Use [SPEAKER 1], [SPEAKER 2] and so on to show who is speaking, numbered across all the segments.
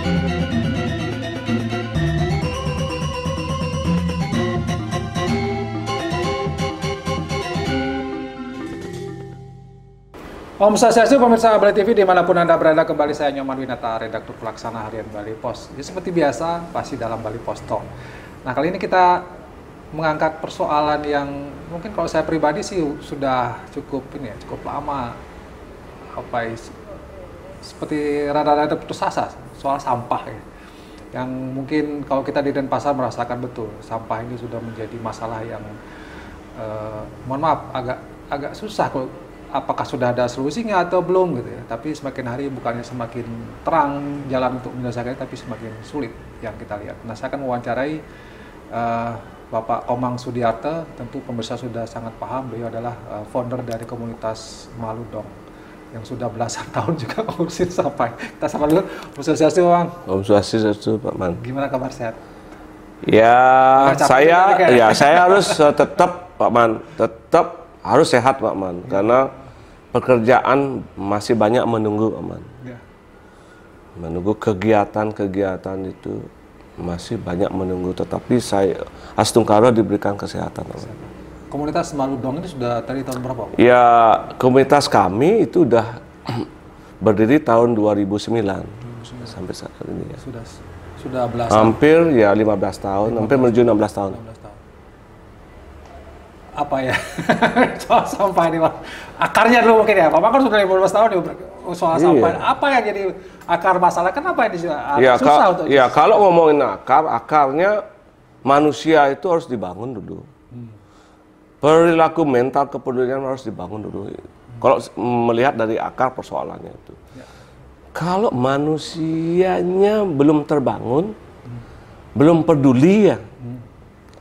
[SPEAKER 1] Om Swastiastu, pemirsa Bali TV dimanapun Anda berada, kembali saya Nyoman Winata, redaktur pelaksana harian Bali Pos. Ya, seperti biasa, pasti dalam Bali Pos Talk. Nah, kali ini kita mengangkat persoalan yang mungkin kalau saya pribadi sih sudah cukup lama, seperti rada-rada putus asa soal sampah ya. Yang mungkin kalau kita di Denpasar merasakan betul, sampah ini sudah menjadi masalah yang mohon maaf agak susah kalau apakah sudah ada solusinya atau belum gitu ya. Tapi semakin hari bukannya semakin terang jalan untuk menyelesaikannya, tapi semakin sulit yang kita lihat. Nah, saya akan mewawancarai Bapak Komang Sudiarte. Tentu pemirsa sudah sangat paham, beliau adalah founder dari komunitas Maludong yang sudah belasan tahun juga ngurusin sampah. Kita sapa dulu. Om Swastiastu, Bang.
[SPEAKER 2] Om Swastiastu, Pak Man.
[SPEAKER 1] Gimana kabar, sehat?
[SPEAKER 2] Ya, saya harus tetap, Pak Man, tetap harus sehat, Pak Man, karena pekerjaan masih banyak menunggu, Pak Man. Ya. Menunggu kegiatan itu masih banyak menunggu, tetapi saya Astungkara diberikan kesehatan, Pak Man.
[SPEAKER 1] Komunitas Maludong ini sudah dari tahun berapa, Pak?
[SPEAKER 2] Ya, komunitas kami itu udah berdiri tahun 2009 sampai saat ini ya.
[SPEAKER 1] Sudah belasan.
[SPEAKER 2] Hampir ya 15 tahun, hampir menuju 16 tahun.
[SPEAKER 1] Apa ya soal sampah ini, Pak? Akarnya dulu mungkin ya, Bapak kan sudah 15 tahun ya soal sampah. Apa yang jadi akar masalah? Kenapa ini susah untuk?
[SPEAKER 2] Ya, kalau ngomongin akarnya manusia itu harus dibangun dulu. Perilaku mental kepedulian harus dibangun dulu. Kalau melihat dari akar persoalannya itu. Ya. Kalau manusianya belum terbangun, belum peduli ya,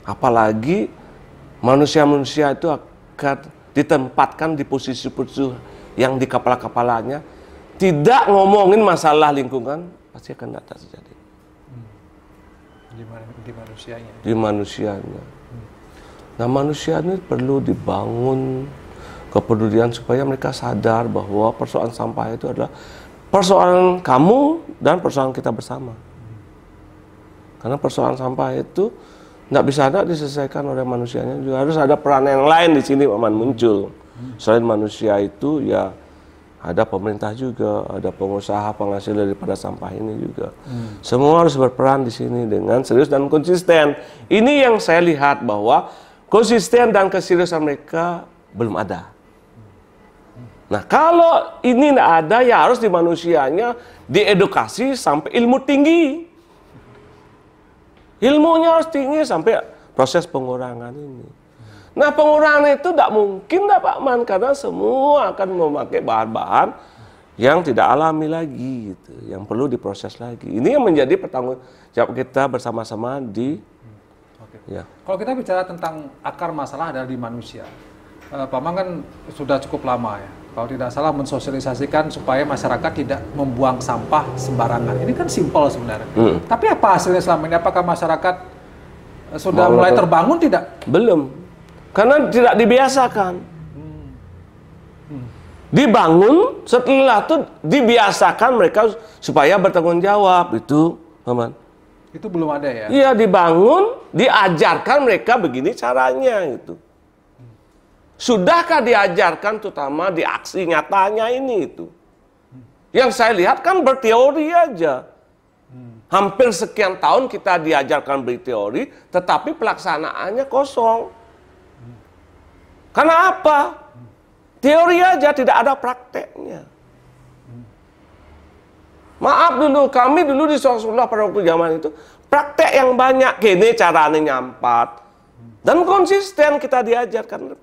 [SPEAKER 2] apalagi manusia-manusia itu akan ditempatkan di posisi-posisi yang di kepala-kepalanya, tidak ngomongin masalah lingkungan, pasti akan tidak terjadi.
[SPEAKER 1] Di manusianya.
[SPEAKER 2] Di manusianya. Nah, manusia ini perlu dibangun kepedulian supaya mereka sadar bahwa persoalan sampah itu adalah persoalan kamu dan persoalan kita bersama. Karena persoalan sampah itu nggak bisa diselesaikan oleh manusianya, juga harus ada peran yang lain di sini muncul. Selain manusia itu ya ada pemerintah juga, ada pengusaha penghasil daripada sampah ini juga. Semua harus berperan di sini dengan serius dan konsisten. Ini yang saya lihat bahwa konsisten dan keseriusan mereka belum ada. Nah, kalau ini tidak ada, ya harus di manusianya diedukasi sampai ilmu tinggi. Ilmunya harus tinggi sampai proses pengurangan ini. Nah, pengurangan itu tidak mungkin, Pak Man, karena semua akan memakai bahan-bahan yang tidak alami lagi, gitu, yang perlu diproses lagi. Ini yang menjadi pertanggung jawab kita bersama-sama di.
[SPEAKER 1] Ya. Kalau kita bicara tentang akar masalah adalah di manusia, Pak Man kan sudah cukup lama ya. Kalau tidak salah mensosialisasikan supaya masyarakat tidak membuang sampah sembarangan. Ini kan simpel sebenarnya. Tapi apa hasilnya selama ini? Apakah masyarakat sudah mulai terbangun tidak?
[SPEAKER 2] Belum. Karena tidak dibiasakan. Dibangun, setelah itu dibiasakan mereka supaya bertanggung jawab. Itu, Paman.
[SPEAKER 1] Itu belum ada ya?
[SPEAKER 2] Iya, dibangun, diajarkan mereka begini caranya gitu. Sudahkah diajarkan terutama di aksi nyatanya ini itu? Yang saya lihat kan berteori aja. Hampir sekian tahun kita diajarkan berteori, tetapi pelaksanaannya kosong. Karena apa? Teori aja, tidak ada prakteknya. Maaf dulu, kami dulu di Rasulullah pada waktu zaman itu, praktek yang banyak, gini caranya nyampat. Dan konsisten kita diajarkan.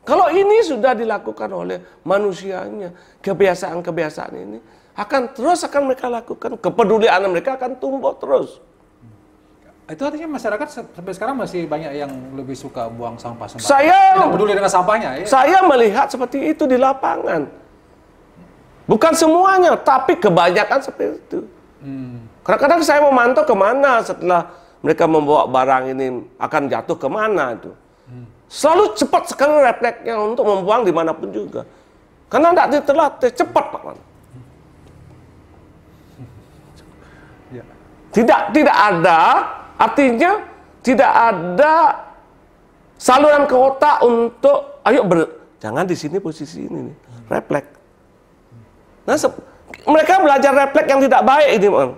[SPEAKER 2] Kalau ini sudah dilakukan oleh manusianya, kebiasaan-kebiasaan ini akan mereka lakukan, kepedulian mereka akan tumbuh terus.
[SPEAKER 1] Itu artinya masyarakat sampai sekarang masih banyak yang lebih suka buang sampah sembarangan.
[SPEAKER 2] Tidak
[SPEAKER 1] peduli dengan sampahnya. Ya?
[SPEAKER 2] Saya melihat seperti itu di lapangan. Bukan semuanya, tapi kebanyakan seperti itu. Kadang-kadang saya memantau kemana setelah mereka membawa barang ini akan jatuh kemana itu. Selalu cepat sekali refleksnya untuk membuang dimanapun juga. Karena tidak terlatih, cepat Pak Man.
[SPEAKER 1] Ya.
[SPEAKER 2] Tidak ada, artinya tidak ada saluran ke otak untuk, ayo jangan di sini posisi ini nih, refleks. Nah, mereka belajar refleks yang tidak baik ini, Man.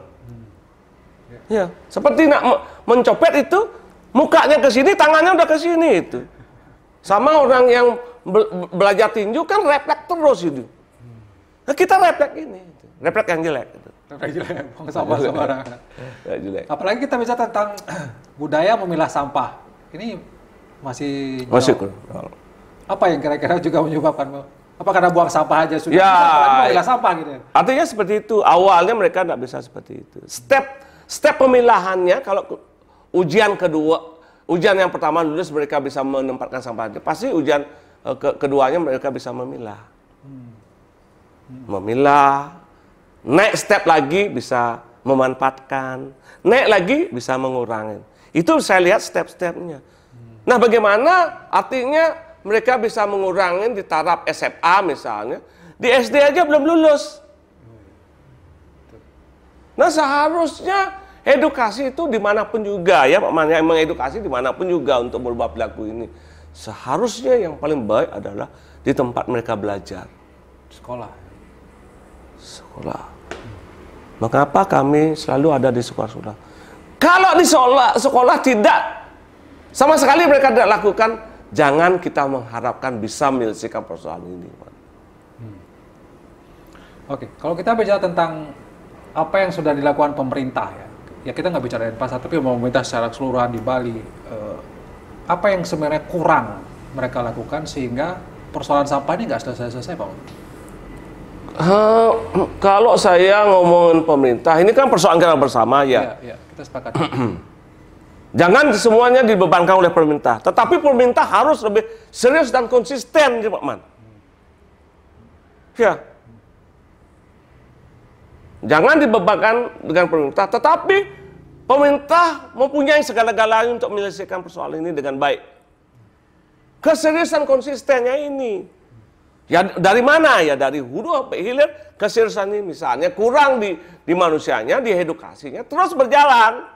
[SPEAKER 2] Ya, seperti nak mencopet itu, mukanya ke sini, tangannya udah ke sini itu. Sama orang yang belajar tinju kan refleks terus itu. Nah, kita refleks ini, refleks yang jelek.
[SPEAKER 1] Refleks jelek, sama sembarangan.
[SPEAKER 2] Jelek.
[SPEAKER 1] Apalagi kita bicara tentang budaya memilah sampah. Ini masih
[SPEAKER 2] kurang.
[SPEAKER 1] Apa yang kira-kira juga menyebabkan? Apa karena buang sampah aja sudah?
[SPEAKER 2] Ya,
[SPEAKER 1] memilah sampah gitu.
[SPEAKER 2] Artinya seperti itu. Awalnya mereka tidak bisa seperti itu. Step pemilahannya, kalau ujian kedua, ujian yang pertama lulus mereka bisa menempatkan sampahnya. Pasti ujian keduanya mereka bisa memilah. Memilah. Naik step lagi bisa memanfaatkan. Naik lagi bisa mengurangi. Itu saya lihat step-stepnya. Nah, bagaimana artinya mereka bisa mengurangi di taraf SMA misalnya. Di SD aja belum lulus. Nah, seharusnya edukasi itu dimanapun juga ya, yang mengedukasi dimanapun juga untuk merubah perilaku ini. Seharusnya yang paling baik adalah di tempat mereka belajar.
[SPEAKER 1] Sekolah.
[SPEAKER 2] Mengapa kami selalu ada di sekolah-sekolah? Kalau di sekolah tidak, sama sekali mereka tidak lakukan, jangan kita mengharapkan bisa menyelesaikan persoalan ini.
[SPEAKER 1] Oke, kalau kita bicara tentang apa yang sudah dilakukan pemerintah ya kita nggak bicara Denpasar, tapi pemerintah secara keseluruhan di Bali, apa yang sebenarnya kurang mereka lakukan sehingga persoalan sampah ini nggak selesai-selesai, Pak?
[SPEAKER 2] Kalau saya ngomongin pemerintah, ini kan persoalan kita bersama ya.
[SPEAKER 1] Iya, kita sepakat.
[SPEAKER 2] Jangan semuanya dibebankan oleh pemerintah, tetapi pemerintah harus lebih serius dan konsisten, Pak Man. Ya. Jangan dibebankan dengan pemerintah, tetapi pemerintah mempunyai segala-galanya untuk menyelesaikan persoalan ini dengan baik. Keseriusan konsistennya ini. Ya dari mana? Ya dari hulu sampai hilir keseriusan ini. Misalnya kurang di manusianya, di edukasinya, terus berjalan.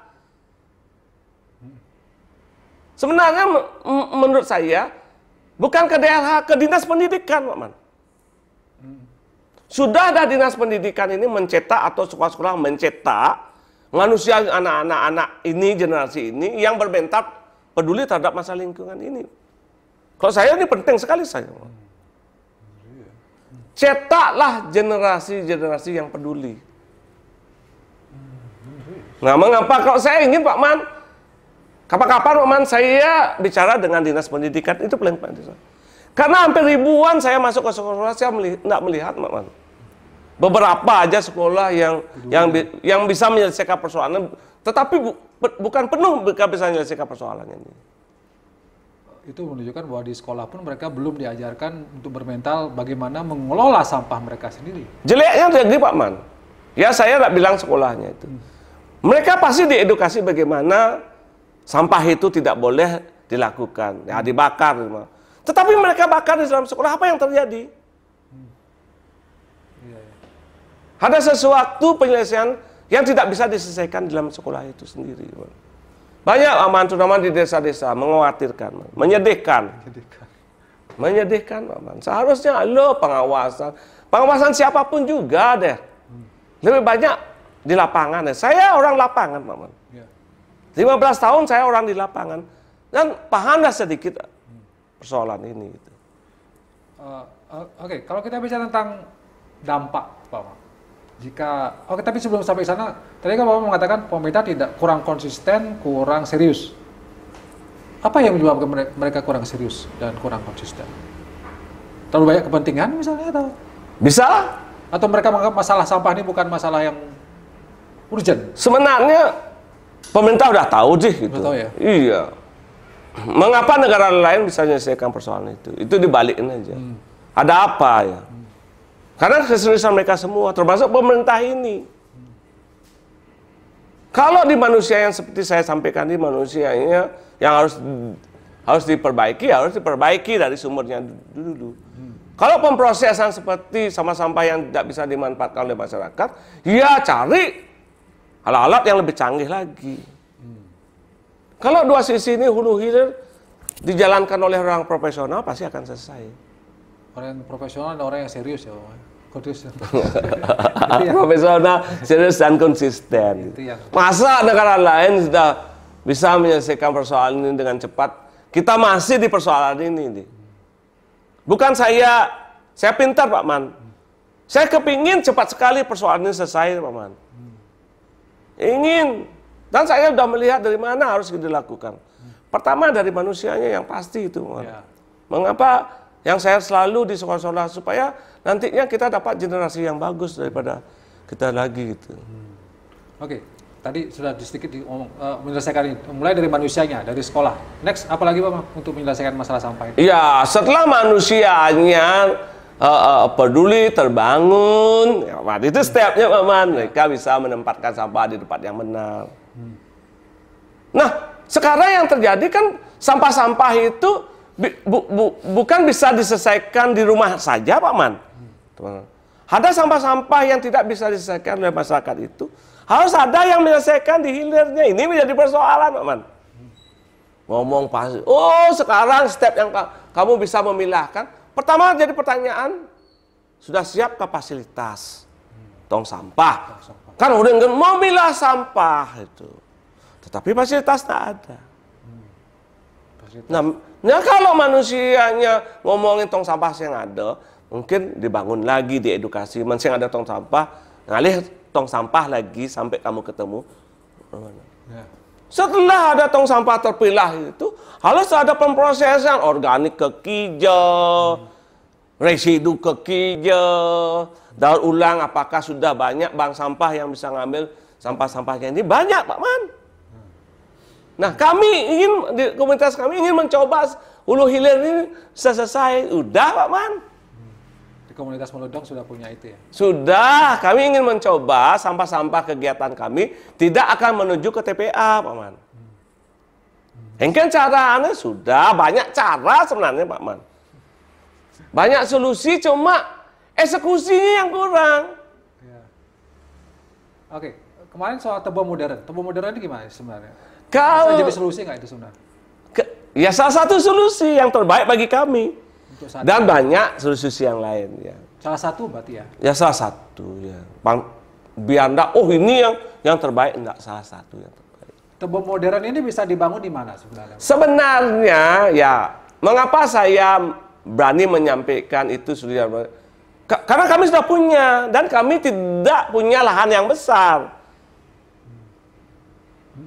[SPEAKER 2] Sebenarnya menurut saya bukan ke daerah, ke dinas pendidikan, Pak Man. Sudah ada dinas pendidikan ini mencetak atau sekolah-sekolah mencetak manusia, anak-anak ini, generasi ini yang bermental peduli terhadap masalah lingkungan ini. Kalau saya ini penting sekali saya. Cetaklah generasi-generasi yang peduli. Nah, mengapa kalau saya ingin Pak Man, kapan-kapan Pak Man saya bicara dengan dinas pendidikan, itu paling penting. Karena hampir ribuan saya masuk ke sekolah, saya tidak melihat Pak Man. Beberapa aja sekolah yang bisa menyelesaikan persoalan, tetapi bukan penuh mereka bisa menyelesaikan persoalannya ini.
[SPEAKER 1] Itu menunjukkan bahwa di sekolah pun mereka belum diajarkan untuk bermental bagaimana mengelola sampah mereka sendiri.
[SPEAKER 2] Jeleknya jadi Pak Man, ya saya tidak bilang sekolahnya itu. Mereka pasti diedukasi bagaimana sampah itu tidak boleh dilakukan, ya dibakar. Tetapi mereka bakar di dalam sekolah, apa yang terjadi? Ada sesuatu penyelesaian yang tidak bisa diselesaikan dalam sekolah itu sendiri. Banyak aman terutama di desa-desa, mengkhawatirkan, menyedihkan. Menyedihkan, aman. Seharusnya lo pengawasan siapapun juga deh. Lebih banyak di lapangan. Saya orang lapangan, aman. 15 tahun saya orang di lapangan dan pahamlah sedikit persoalan ini.
[SPEAKER 1] Oke, kalau kita bicara tentang dampak, Pak. Tapi sebelum sampai sana, tadi kan Bapak mengatakan pemerintah tidak kurang konsisten, kurang serius. Apa yang menyebabkan mereka kurang serius dan kurang konsisten? Terlalu banyak kepentingan misalnya atau?
[SPEAKER 2] Bisa.
[SPEAKER 1] Atau mereka menganggap masalah sampah ini bukan masalah yang urgent?
[SPEAKER 2] Sebenarnya pemerintah udah tahu sih gitu.
[SPEAKER 1] Udah tahu ya?
[SPEAKER 2] Iya. Mengapa negara lain bisa menyelesaikan persoalan itu? Itu dibalikin aja. Ada apa ya? Karena keseriusan mereka semua, termasuk pemerintah ini. Kalau di manusia yang seperti saya sampaikan, di manusianya yang harus diperbaiki dari sumbernya dulu. Kalau pemprosesan seperti sampah-sampah yang tidak bisa dimanfaatkan oleh masyarakat, ya cari alat-alat yang lebih canggih lagi. Kalau dua sisi ini hulu hilir dijalankan oleh orang profesional pasti akan selesai.
[SPEAKER 1] Orang yang profesional dan orang yang serius ya, Pak. Kudus.
[SPEAKER 2] Profesional, serius dan konsisten. Masa negara lain sudah bisa menyelesaikan persoalan ini dengan cepat, kita masih di persoalan ini. Bukan saya pintar Pak Man. Saya kepingin cepat sekali persoalan ini selesai Pak Man. Ingin. Dan saya sudah melihat dari mana harus dilakukan. Pertama dari manusianya yang pasti itu. Ya. Mengapa yang saya selalu di sekolah-sekolah supaya nantinya kita dapat generasi yang bagus daripada kita lagi gitu.
[SPEAKER 1] Oke, tadi sudah sedikit menyelesaikan ini. Mulai dari manusianya, dari sekolah. Next, apalagi Pak untuk menyelesaikan masalah sampah ini?
[SPEAKER 2] Ya, setelah manusianya peduli, terbangun, ya, itu stepnya Pak Man. Mereka bisa menempatkan sampah di tempat yang benar. Nah, sekarang yang terjadi kan sampah-sampah itu bukan bisa diselesaikan di rumah saja Pak Man. Ada sampah-sampah yang tidak bisa diselesaikan oleh masyarakat itu, harus ada yang menyelesaikan di hilirnya. Ini menjadi persoalan Pak Man. Ngomong pasti, oh sekarang step yang kamu bisa memilahkan. Pertama jadi pertanyaan, sudah siapkah fasilitas tong sampah? Kan udah mau milah sampah itu. Tetapi fasilitas tak ada. Nah kalau manusianya ngomongin tong sampah yang ada, mungkin dibangun lagi, diedukasi. Masih ada tong sampah, ngalih tong sampah lagi sampai kamu ketemu. Ya. Setelah ada tong sampah terpilah itu, harus ada pemrosesan organik ke kijau, residu ke kijau, daur ulang apakah sudah banyak bank sampah yang bisa ngambil sampah-sampahnya ini banyak Pak Man. Nah, di komunitas kami ingin mencoba hulu hilir ini selesai. Udah, Pak Man.
[SPEAKER 1] Di komunitas Melodong sudah punya itu ya?
[SPEAKER 2] Sudah, kami ingin mencoba sampah-sampah kegiatan kami tidak akan menuju ke TPA, Pak Man. Mungkin caranya sudah, banyak cara sebenarnya, Pak Man. Banyak solusi, cuma eksekusinya yang kurang.
[SPEAKER 1] Ya. Oke, kemarin soal tebo modern. Tebo modern ini gimana sebenarnya?
[SPEAKER 2] Kalau
[SPEAKER 1] jadi solusi nggak itu sebenarnya?
[SPEAKER 2] Ya salah satu solusi yang terbaik bagi kami. Dan banyak solusi yang lain ya.
[SPEAKER 1] Salah satu berarti ya?
[SPEAKER 2] Ya salah satu ya. Biar enggak, oh ini yang terbaik, enggak, salah satu yang terbaik.
[SPEAKER 1] Tebo modern ini bisa dibangun di mana sebenarnya?
[SPEAKER 2] Sebenarnya ya, mengapa saya berani menyampaikan itu sudah, karena kami sudah punya dan kami tidak punya lahan yang besar.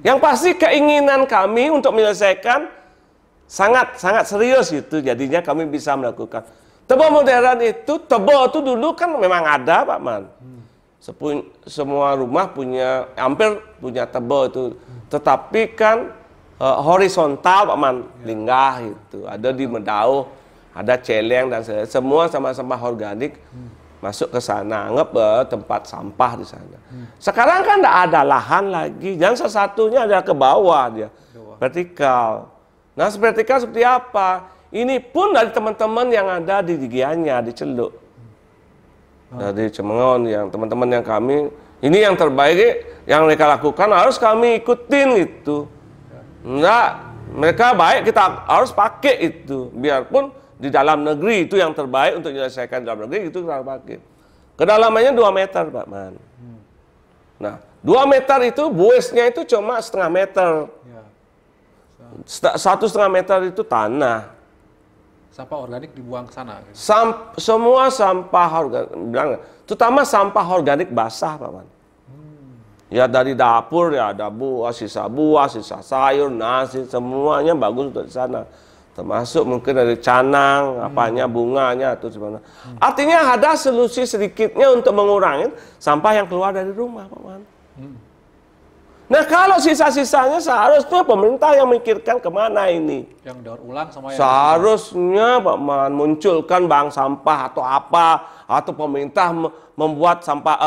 [SPEAKER 2] Yang pasti keinginan kami untuk menyelesaikan sangat serius itu, jadinya kami bisa melakukan. Tebo modern itu, tebo itu dulu kan memang ada Pak Man. Semua rumah punya, hampir punya tebo itu. Tetapi kan horizontal Pak Man, linggah itu. Ada di Medauh, ada Celeng dan semua sama-sama organik. Masuk ke sana, anggap tempat sampah di sana. Sekarang kan tidak ada lahan lagi, dan salah satunya ada ke bawah dia, vertikal. Nah, vertikal seperti apa? Ini pun dari teman-teman yang ada di Gianyar, di Celuk, dari Cemengon, yang teman-teman yang kami, ini yang terbaik yang mereka lakukan harus kami ikutin itu. Enggak, mereka baik kita harus pakai itu, biarpun di dalam negeri itu yang terbaik untuk menyelesaikan dalam negeri itu kita pakai. Kedalamannya 2 meter Pak Man. Nah, 2 meter itu buesnya itu cuma 1,5 meter. 1,5 meter itu tanah.
[SPEAKER 1] Sampah organik dibuang ke sana. Gitu.
[SPEAKER 2] Semua sampah organik, terutama sampah organik basah Pak Man. Ya dari dapur ya ada buah, sisa sayur, nasi, semuanya bagus untuk di sana. Termasuk mungkin dari canang, apanya, bunganya, atau sebenarnya. Artinya ada solusi sedikitnya untuk mengurangi sampah yang keluar dari rumah, Pak Man. Nah, kalau sisa-sisanya seharusnya pemerintah yang memikirkan kemana ini.
[SPEAKER 1] Yang daur ulang sama yang...
[SPEAKER 2] Seharusnya, Pak Man, munculkan bank sampah atau apa, atau pemerintah membuat sampah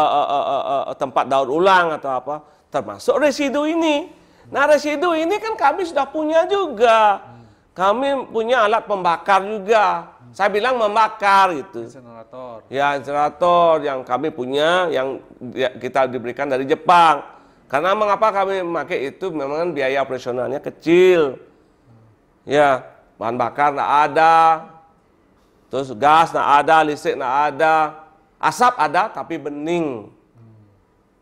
[SPEAKER 2] tempat daur ulang atau apa, termasuk residu ini. Nah, residu ini kan kami sudah punya juga. Kami punya alat pembakar juga. Saya bilang membakar gitu.
[SPEAKER 1] Insenerator.
[SPEAKER 2] Ya, insenerator yang kami punya, yang kita diberikan dari Jepang. Karena mengapa kami memakai itu, memang biaya operasionalnya kecil. Ya, bahan bakar nggak ada, terus gas nggak ada, listrik nggak ada, asap ada tapi bening.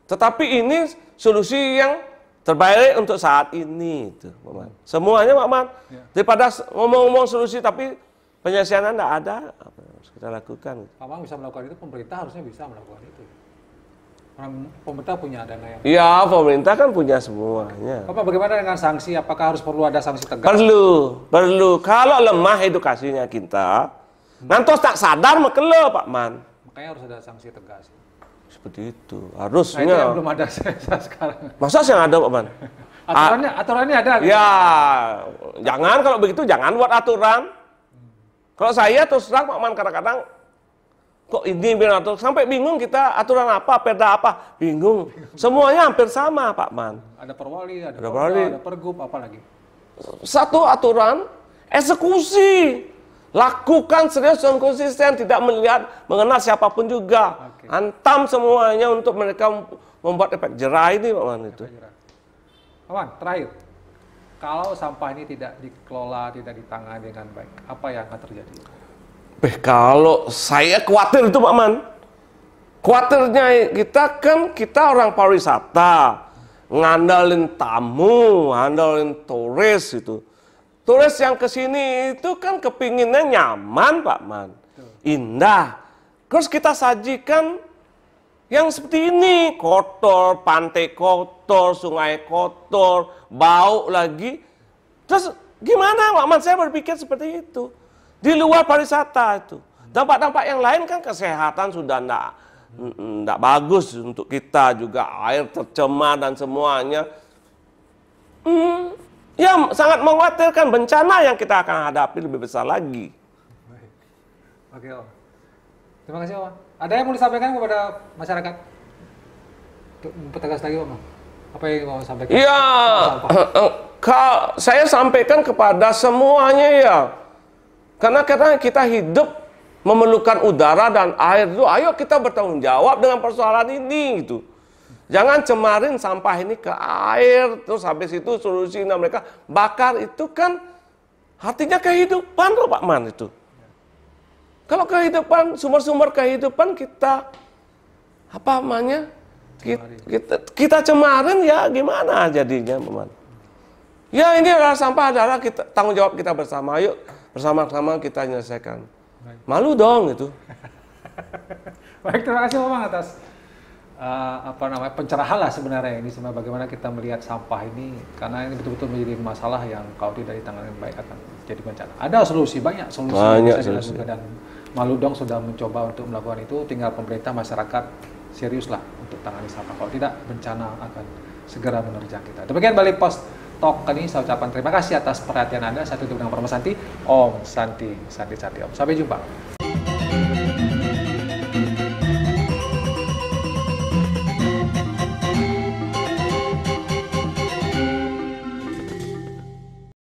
[SPEAKER 2] Tetapi ini solusi yang terbaik untuk saat ini, itu, Pak Man. Semuanya, Pak Man.
[SPEAKER 1] Ya.
[SPEAKER 2] Daripada ngomong-ngomong solusi tapi penyelesaian nggak ada, apa yang harus kita lakukan?
[SPEAKER 1] Pak Mang bisa melakukan itu, pemerintah harusnya bisa melakukan itu. Orang pemerintah punya dana yang...
[SPEAKER 2] Ya, pemerintah kan punya semuanya.
[SPEAKER 1] Bapak, bagaimana dengan sanksi? Apakah harus perlu ada sanksi tegas?
[SPEAKER 2] Perlu. Kalau lemah edukasinya kita, ngantos tak sadar mekelo, Pak Man.
[SPEAKER 1] Makanya harus ada sanksi tegas.
[SPEAKER 2] Seperti itu,
[SPEAKER 1] Nah,
[SPEAKER 2] harusnya.
[SPEAKER 1] itu yang belum ada sekarang.
[SPEAKER 2] Masa yang ada, Pak Man?
[SPEAKER 1] Aturannya ada.
[SPEAKER 2] Ya, jangan kalau begitu jangan buat aturan. Kalau saya terus terang, Pak Man, kadang-kadang kok ini biar atur, sampai bingung kita aturan apa, perda apa, bingung. Semuanya hampir sama, Pak Man.
[SPEAKER 1] Ada perwali, ada
[SPEAKER 2] perwali,
[SPEAKER 1] ada pergub, apa lagi?
[SPEAKER 2] Satu aturan, eksekusi. Lakukan serius dan konsisten, tidak melihat mengenal siapapun juga.
[SPEAKER 1] Oke.
[SPEAKER 2] Hantam semuanya untuk mereka membuat efek jerah ini, Pak Man, itu.
[SPEAKER 1] Pak Man, terakhir. Kalau sampah ini tidak dikelola, tidak ditangani dengan baik, apa yang akan terjadi?
[SPEAKER 2] Kalau saya khawatir itu, Pak Man. Khawatirnya kita orang pariwisata, ngandalin tamu, ngandalin turis itu. Turis yang kesini itu kan kepinginnya nyaman, Pak Man, indah. Terus kita sajikan yang seperti ini, kotor, pantai kotor, sungai kotor, bau lagi. Terus gimana, Pak Man? Saya berpikir seperti itu. Di luar pariwisata itu, dampak-dampak yang lain kan kesehatan sudah enggak bagus untuk kita juga, air tercemar dan semuanya. Ya sangat mengkhawatirkan, bencana yang kita akan hadapi lebih besar lagi.
[SPEAKER 1] Baik. Oke, Om. Terima kasih, Om. Ada yang mau disampaikan kepada masyarakat? Untuk mempertegas lagi, Om. Apa yang mau sampaikan?
[SPEAKER 2] Ya, saya sampaikan kepada semuanya ya. Karena kita hidup memerlukan udara dan air itu, ayo kita bertanggung jawab dengan persoalan ini gitu. Jangan cemarin sampah ini ke air, terus habis itu solusinya mereka bakar, itu kan artinya kehidupan loh, Pak Man, itu. Kalau kehidupan, sumber-sumber kehidupan kita, apa namanya, kita cemarin ya gimana jadinya, Pak Man. Ya ini adalah sampah, adalah kita, tanggung jawab kita bersama, yuk. Bersama-sama kita menyelesaikan. Malu dong itu.
[SPEAKER 1] Baik, terima kasih Pak Mang atas pencerahan lah sebenarnya ini sebenarnya bagaimana kita melihat sampah ini, karena ini betul-betul menjadi masalah yang kalau tidak ditangani baik akan jadi bencana. Ada solusi, banyak solusi yang bisa dilakukan, dan Maludong sudah mencoba untuk melakukan itu. Tinggal pemerintah, masyarakat seriuslah untuk tangani sampah. Kalau tidak, bencana akan segera menerjang kita. Demikian Bali Post Talk kali ini, saya ucapkan terima kasih atas perhatian Anda. Saya tutup dengan Parma Santi, Om Santi, Santi Santi Om. Sampai jumpa.